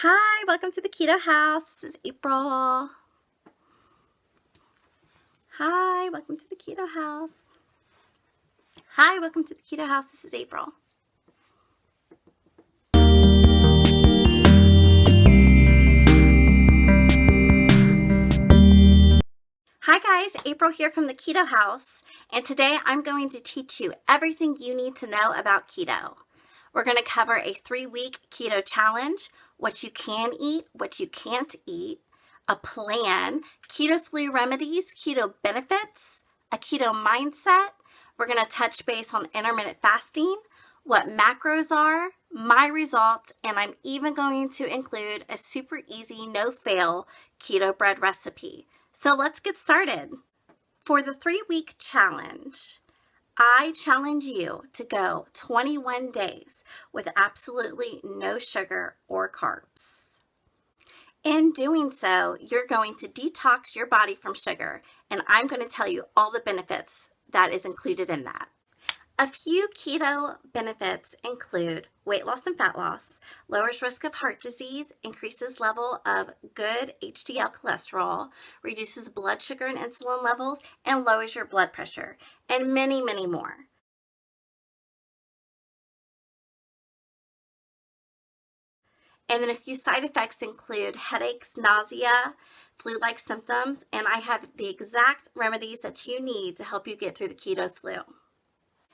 Hi, welcome to the Keto House. This is April. Hi, welcome to the Keto House. Hi, welcome to the Keto House. This is April. Hi guys, April here from the Keto House, and today I'm going to teach you everything you need to know about keto. We're going to cover a 3-week keto challenge, what you can eat, what you can't eat, a plan, keto flu remedies, keto benefits, a keto mindset. We're going to touch base on intermittent fasting, what macros are, my results, and I'm even going to include a super easy, no-fail keto bread recipe. So let's get started. For the 3-week challenge, I challenge you to go 21 days with absolutely no sugar or carbs. In doing so, you're going to detox your body from sugar, and I'm going to tell you all the benefits that is included in that. A few keto benefits include weight loss and fat loss, lowers risk of heart disease, increases level of good HDL cholesterol, reduces blood sugar and insulin levels, and lowers your blood pressure, and many, many more. And then a few side effects include headaches, nausea, flu-like symptoms, and I have the exact remedies that you need to help you get through the keto flu.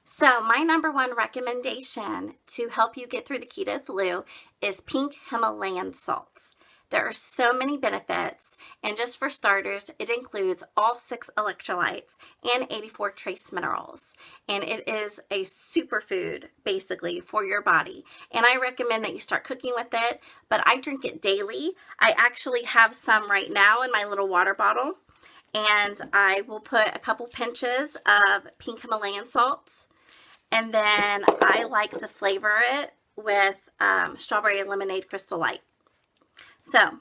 So my number one recommendation to help you get through the keto flu is pink Himalayan salts. There are so many benefits, and just for starters, it includes all 6 electrolytes and 84 trace minerals. And it is a superfood, basically, for your body. And I recommend that you start cooking with it, but I drink it daily. I actually have some right now in my little water bottle, and I will put a couple pinches of pink Himalayan salts. And then I like to flavor it with strawberry lemonade Crystal Light. So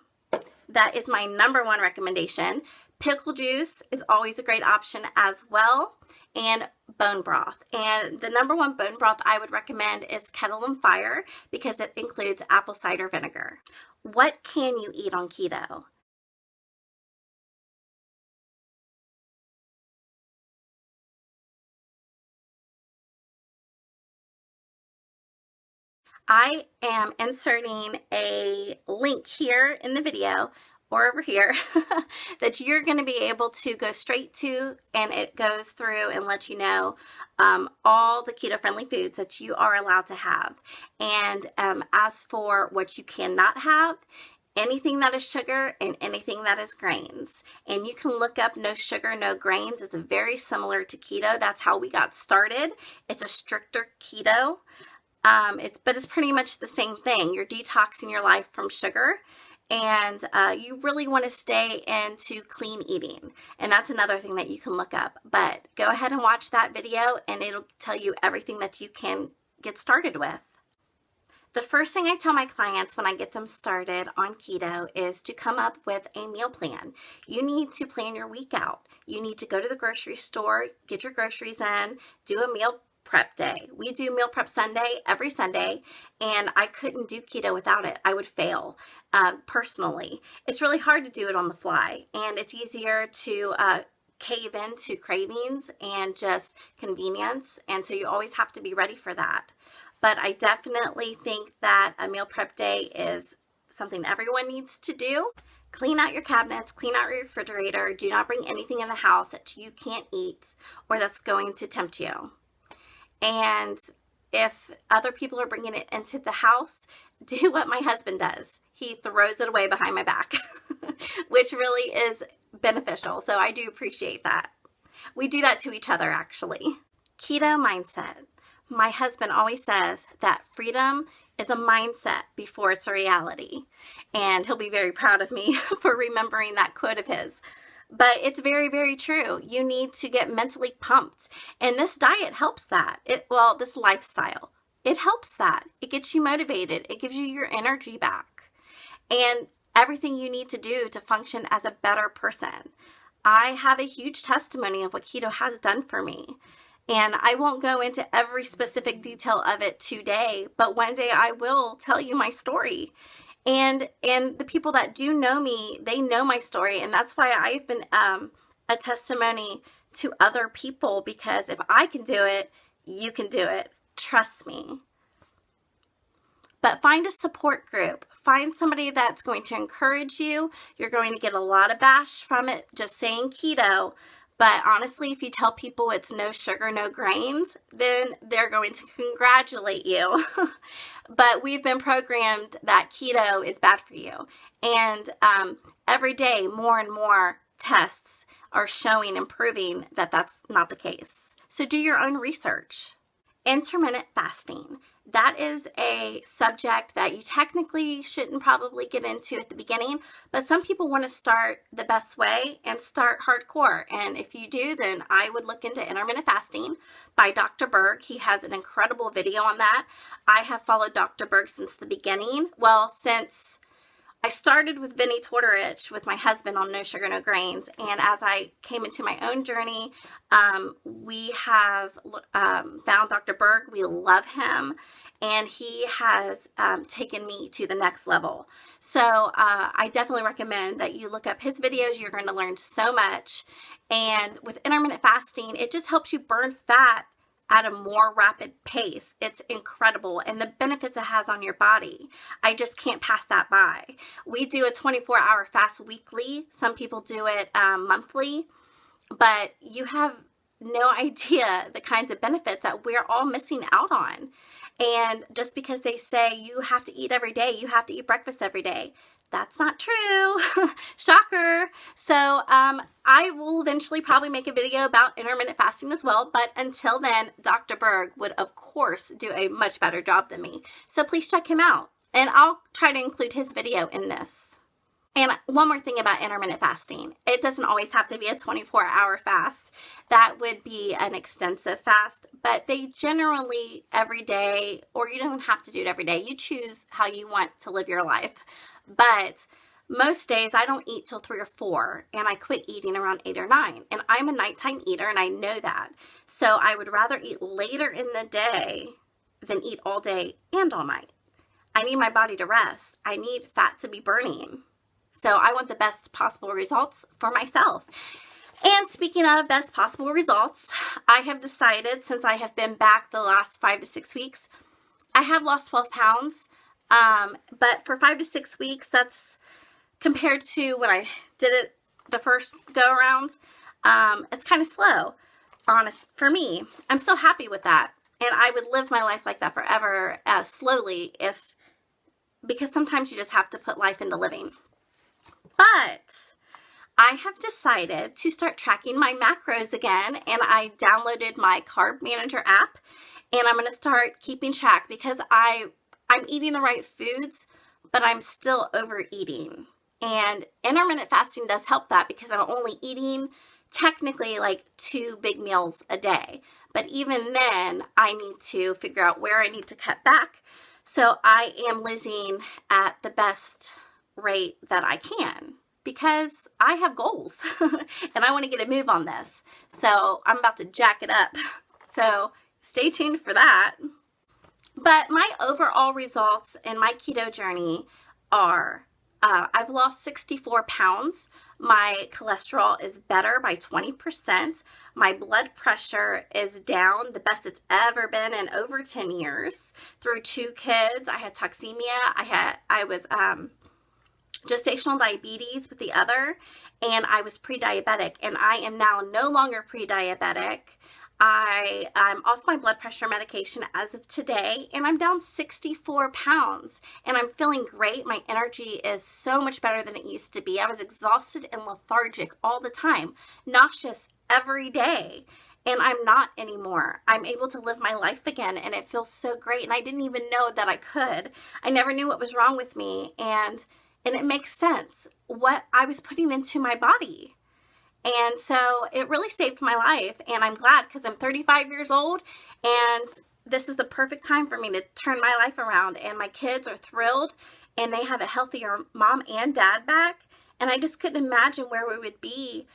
that is my number one recommendation. Pickle juice is always a great option as well, and bone broth. And the number one bone broth I would recommend is Kettle and Fire because it includes apple cider vinegar. What can you eat on keto? I am inserting a link here in the video or over here that you're going to be able to go straight to, and it goes through and lets you know all the keto-friendly foods that you are allowed to have. And as for what you cannot have, anything that is sugar and anything that is grains. And you can look up no sugar, no grains. It's very similar to keto. That's how we got started. It's a stricter keto. But it's pretty much the same thing. You're detoxing your life from sugar, and you really want to stay into clean eating. And that's another thing that you can look up. But go ahead and watch that video, and it'll tell you everything that you can get started with. The first thing I tell my clients when I get them started on keto is to come up with a meal plan. You need to plan your week out. You need to go to the grocery store, get your groceries in, do a meal prep day. We do meal prep Sunday every Sunday, and I couldn't do keto without it. I would fail personally. It's really hard to do it on the fly, and it's easier to cave into cravings and just convenience, and so you always have to be ready for that. But I definitely think that a meal prep day is something everyone needs to do. Clean out your cabinets, clean out your refrigerator. Do not bring anything in the house that you can't eat or that's going to tempt you. And if other people are bringing it into the house, do what my husband does. He throws it away behind my back, which really is beneficial. So I do appreciate that. We do that to each other, actually. Keto mindset. My husband always says that freedom is a mindset before it's a reality. And he'll be very proud of me for remembering that quote of his. But it's very, very true. You need to get mentally pumped. And this diet helps that. This lifestyle, it helps that. It gets you motivated. It gives you your energy back. And everything you need to do to function as a better person. I have a huge testimony of what keto has done for me. And I won't go into every specific detail of it today, but one day I will tell you my story. And the people that do know me, they know my story, and that's why I've been a testimony to other people, because if I can do it, you can do it. Trust me. But find a support group. Find somebody that's going to encourage you. You're going to get a lot of bash from it just saying keto. But honestly, if you tell people it's no sugar, no grains, then they're going to congratulate you. But we've been programmed that keto is bad for you. And every day, more and more tests are showing and proving that that's not the case. So do your own research. Intermittent fasting. That is a subject that you technically shouldn't probably get into at the beginning, but some people want to start the best way and start hardcore. And if you do, then I would look into intermittent fasting by Dr. BERG. He has an incredible video on that. I have followed Dr. BERG since the beginning. Well, since I started with Vinnie Tortorich with my husband on No Sugar, No Grains. And as I came into my own journey, we have found Dr. BERG. We love him. And he has taken me to the next level. So I definitely recommend that you look up his videos. You're going to learn so much. And with intermittent fasting, it just helps you burn fat at a more rapid pace. It's incredible. And the benefits it has on your body, I just can't pass that by. We do a 24-hour fast weekly. Some people do it monthly, but you have no idea the kinds of benefits that we're all missing out on. And just because they say you have to eat every day, you have to eat breakfast every day, that's not true. Shocker. So I will eventually probably make a video about intermittent fasting as well. But until then, Dr. BERG would, of course, do a much better job than me. So please check him out. And I'll try to include his video in this. And one more thing about intermittent fasting. It doesn't always have to be a 24-hour fast. That would be an extensive fast. But they generally every day, or you don't have to do it every day. You choose how you want to live your life. But most days I don't eat till 3 or 4, and I quit eating around 8 or 9. And I'm a nighttime eater, and I know that. So I would rather eat later in the day than eat all day and all night. I need my body to rest. I need fat to be burning. So I want the best possible results for myself. And speaking of best possible results, I have decided, since I have been back the last 5 to 6 weeks, I have lost 12 pounds. But for 5 to 6 weeks, that's compared to when I did it the first go around, it's kind of slow, honest, for me. I'm so happy with that. And I would live my life like that forever, slowly, because sometimes you just have to put life into living. But I have decided to start tracking my macros again, and I downloaded my Carb Manager app, and I'm going to start keeping track because I'm eating the right foods, but I'm still overeating. And intermittent fasting does help that because I'm only eating technically like 2 big meals a day. But even then, I need to figure out where I need to cut back. So I am losing at the best rate that I can because I have goals and I want to get a move on this. So I'm about to jack it up. So stay tuned for that. But my overall results in my keto journey are I've lost 64 pounds. My cholesterol is better by 20%. My blood pressure is down, the best it's ever been in over 10 years. Through 2 kids, I had toxemia. I was gestational diabetes with the other, and I was pre-diabetic, and I am now no longer pre-diabetic. I'm off my blood pressure medication as of today, and I'm down 64 pounds, and I'm feeling great. My energy is so much better than it used to be. I was exhausted and lethargic all the time, nauseous every day, and I'm not anymore. I'm able to live my life again, and it feels so great, and I didn't even know that I could. I never knew what was wrong with me, and it makes sense what I was putting into my body. And so it really saved my life, and I'm glad because I'm 35 years old, and this is the perfect time for me to turn my life around, and my kids are thrilled, and they have a healthier mom and dad back, and I just couldn't imagine where we would be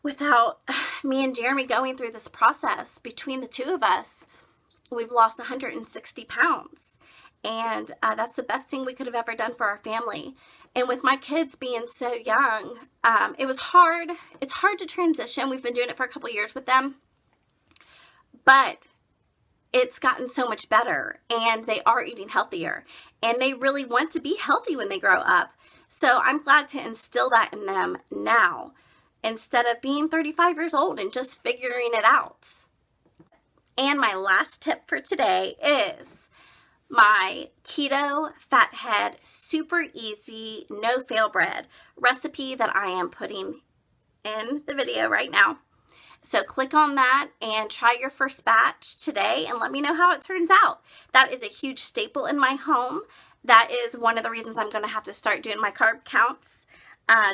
without me and Jeremy going through this process. Between the two of us, we've lost 160 pounds, And that's the best thing we could have ever done for our family. And with my kids being so young, it was hard. It's hard to transition. We've been doing it for a couple years with them, but it's gotten so much better, and they are eating healthier, and they really want to be healthy when they grow up. So I'm glad to instill that in them now, instead of being 35 years old and just figuring it out. And my last tip for today is my keto fathead super easy no fail bread recipe that I am putting in the video right now. So click on that and try your first batch today and let me know how it turns out. That is a huge staple in my home. That is one of the reasons I'm going to have to start doing my carb counts,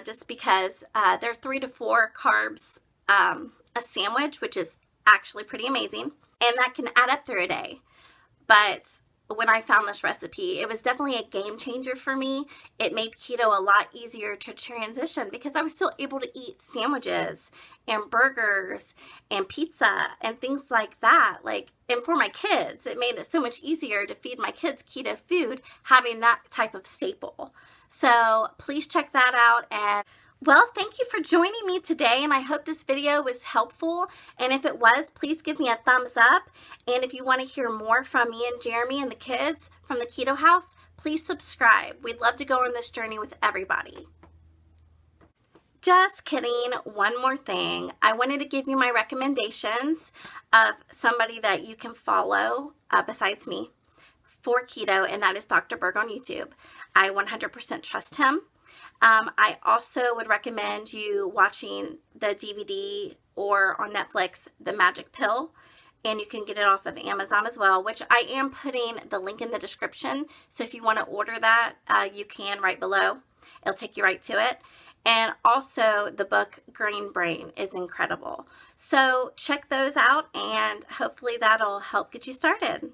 just because they're 3 to 4 carbs a sandwich, which is actually pretty amazing, and that can add up through a day. But when I found this recipe, it was definitely a game changer for me. It made keto a lot easier to transition because I was still able to eat sandwiches and burgers and pizza and things like that. And for my kids, it made it so much easier to feed my kids keto food having that type of staple. So please check that out. And well, thank you for joining me today, and I hope this video was helpful. And if it was, please give me a thumbs up. And if you want to hear more from me and Jeremy and the kids from the Keto House, please subscribe. We'd love to go on this journey with everybody. Just kidding. One more thing. I wanted to give you my recommendations of somebody that you can follow besides me for keto, and that is Dr. BERG on YouTube. I 100% trust him. I also would recommend you watching the DVD or on Netflix, The Magic Pill, and you can get it off of Amazon as well, which I am putting the link in the description. So if you want to order that, you can right below. It'll take you right to it. And also the book Green Brain is incredible. So check those out, and hopefully that'll help get you started.